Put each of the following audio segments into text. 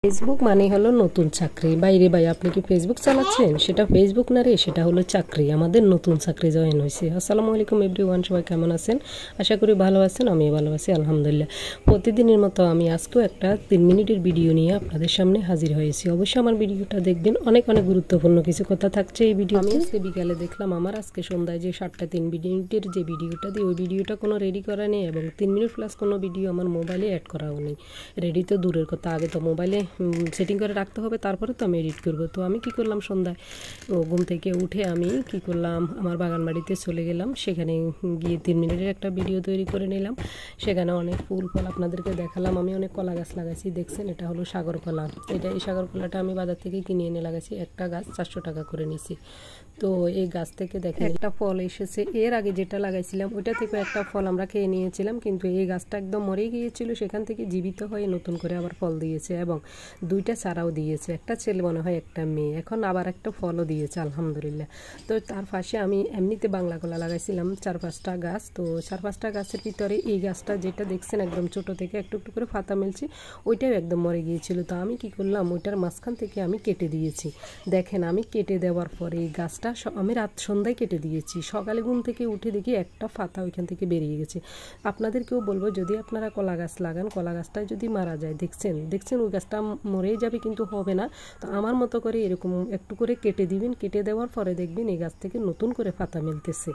Facebook মানে হলো নতুন চাকরি। বাইরে ভাই আপনি কি ফেসবুক চালাচ্ছেন? সেটা ফেসবুক না রে, সেটা হলো চাকরি। আমাদের নতুন চাকরি জয়েন হয়েছে। আসসালামু আলাইকুম এভরিওয়ান, সবাই কেমন আছেন? আশা করি ভালো আছেন, আমি ভালো আছি আলহামদুলিল্লাহ। প্রতিদিনের মতো আমি আজকেও একটা 3 মিনিটের ভিডিও নিয়ে আপনাদের সামনে হাজির হয়েছি। অবশ্যই আমার ভিডিওটা দেখবেন, অনেক অনেক গুরুত্বপূর্ণ কিছু কথা থাকছে এই ভিডিও। আমি আজকে বিকালে দেখলাম আমার আজকে সন্ধ্যায় যে 7টা 3 মিনিটের যে ভিডিওটা দিই, ওই ভিডিওটা কোনো রেডি করা নেই এবং 3 মিনিট প্লাস কোনো ভিডিও আমার মোবাইলে অ্যাড করাও নেই। রেডি তো দূরের কথা, আগে তো মোবাইলে সেটিং করে রাখতে হবে, তারপরে তো আমি এডিট করবো। তো আমি কি করলাম, সন্ধ্যায় ঘুম থেকে উঠে আমি কি করলাম, আমার বাগান বাড়িতে চলে গেলাম। সেখানে গিয়ে 3 মিনিটের একটা ভিডিও তৈরি করে নিলাম। সেখানে অনেক ফুল ফল আপনাদেরকে দেখালাম। আমি অনেক কলা গাছ লাগাইছি, দেখছেন এটা হলো সাগর কলা। এই সাগর কলাটা আমি বাজার থেকে কিনে এনে লাগাইছি। একটা গাছ 400 টাকা করে নিছি। তো এই গাছ থেকে দেখেন একটা ফল এসেছে। এর আগে যেটা লাগাইছিলাম ওইটা থেকে একটা ফল আমরা খেয়ে নিয়েছিলাম, কিন্তু এই গাছটা একদম মরে গিয়েছিল, সেখান থেকে জীবিত হয়ে নতুন করে আবার ফল দিয়েছে এবং 2টা চারাও দিয়েছে। একটা ছেলে মনে হয়, একটা মেয়ে। এখন আবার একটা ফলও দিয়েছে আলহামদুলিল্লাহ। তো তার পাশে আমি এমনিতে বাংলা কলা লাগাইছিলাম 4-5টা গাছ। তো 4-5টা গাছের ভিতরে এই গাছটা যেটা দেখছেন একদম ছোট থেকে একটু একটু করে পাতা মেলছে, ওইটাও একদম মরে গিয়েছিল। তো আমি কি করলাম, ওইটার মাঝখান থেকে আমি কেটে দিয়েছি। দেখেন আমি কেটে দেওয়ার পরে এই গাছটা আমি রাত সন্ধ্যায় কেটে দিয়েছি। সকালে ঘুম থেকে উঠে দেখি একটা পাতা ওইখান থেকে বেরিয়ে গেছে। আপনাদেরকেও বলবো, যদি আপনারা কলা গাছ লাগান, কলা গাছটায় যদি মারা যায়, দেখছেন ওই গাছটা মরেই যাবে, কিন্তু হবে না। তো আমার মতো করে এরকম একটু করে কেটে দিবেন। কেটে দেওয়ার পরে দেখবেন এই গাছ থেকে নতুন করে পাতা মেলতেছে।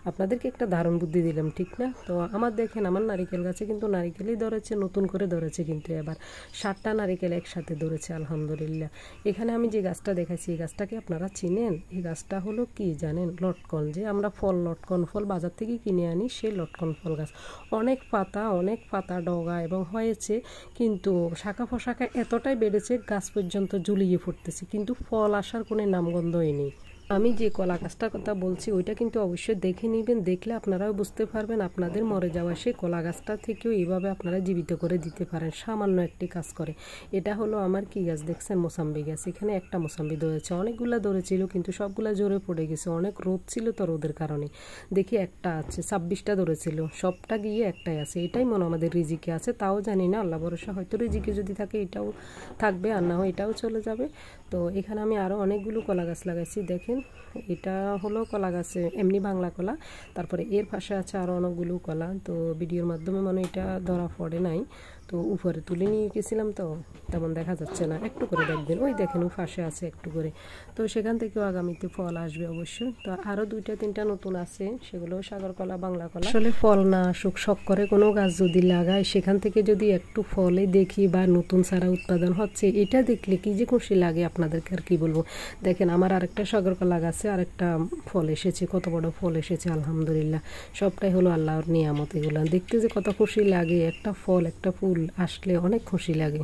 আপনাদেরকে একটা দারুণ বুদ্ধি দিলাম, ঠিক না? তো আমার দেখেন আমার নারিকেল গাছে কিন্তু নারিকেলই ধরেছে, নতুন করে ধরেছে, কিন্তু এবার 7টা নারিকেল একসাথে ধরেছে আলহামদুলিল্লাহ। এখানে আমি যে গাছটা দেখাচ্ছি, এই গাছটাকে আপনারা চিনেন? এই গাছটা হলো কি জানেন? লটকন। যে আমরা ফল, লটকন ফল বাজার থেকে কিনে আনি, সেই লটকন ফল গাছ। অনেক পাতা ডগা এবং হয়েছে, কিন্তু শাখা প্রশাখা এতটাই বেড়েছে গাছ পর্যন্ত ঝুলিয়ে পড়তেছে, কিন্তু ফল আসার কোনো নামগন্ধই নেই। আমি যে কলা গাছটার কথা বলছি ওইটা কিন্তু অবশ্যই দেখে নেবেন। দেখলে আপনারাও বুঝতে পারবেন আপনাদের মরে যাওয়া সেই কলা গাছটা থেকেও এইভাবে আপনারা জীবিত করে দিতে পারেন। সামান্য একটি কাজ করে। এটা হলো আমার কি গাছ দেখছেন? মোসাম্বি গাছ। এখানে একটা মোসাম্বি ধরেছে, অনেকগুলা ধরেছিল কিন্তু সবগুলা জোরে পড়ে গেছে। অনেক রোদ ছিল, তো রোদের কারণে দেখি একটা আছে। 26টা ধরেছিল, সবটা গিয়ে একটাই আছে। এটাই মনে আমাদের রিজিকে আছে, তাও জানি না, আল্লাহ ভরসা। হয়তো রিজিকে যদি থাকে এটাও থাকবে, আর না হয় এটাও চলে যাবে। তো এখানে আমি আরও অনেকগুলো কলা গাছ লাগাইছি। দেখেন এটা হলো কলা গাছে এমনি বাংলা কলা। তারপরে এর পাশে আছে আরও অনেকগুলো কলা। তো ভিডিওর মাধ্যমে মানে এটা ধরা পড়ে নাই, তো উপরে তুলে নিয়ে গেছিলাম, তো তেমন দেখা যাচ্ছে না। একটু করে দেখবেন, ওই দেখেন ও পাশে আছে একটু করে। তো সেখান থেকেও আগামীতে ফল আসবে অবশ্যই। তো আরও 2-3টা নতুন আছে, সেগুলো সাগর কলা, বাংলা কলা। আসলে ফল না আসুক, শখ করে কোনো গাছ যদি লাগাই, সেখান থেকে যদি একটু ফলে দেখি বা নতুন চারা উৎপাদন হচ্ছে, এটা দেখলে কি যে খুশি লাগে আপনাদেরকে আর কি বলবো। দেখেন আমার আরেকটা সাগর কলা গাছে আরেকটা ফল এসেছে, কত বড় ফল এসেছে আলহামদুলিল্লাহ। সবটাই হলো আল্লাহর নিয়ামত। এগুলো দেখতে যে কত খুশি লাগে, একটা ফল একটা ফুল আসলে অনেক খুশি লাগে।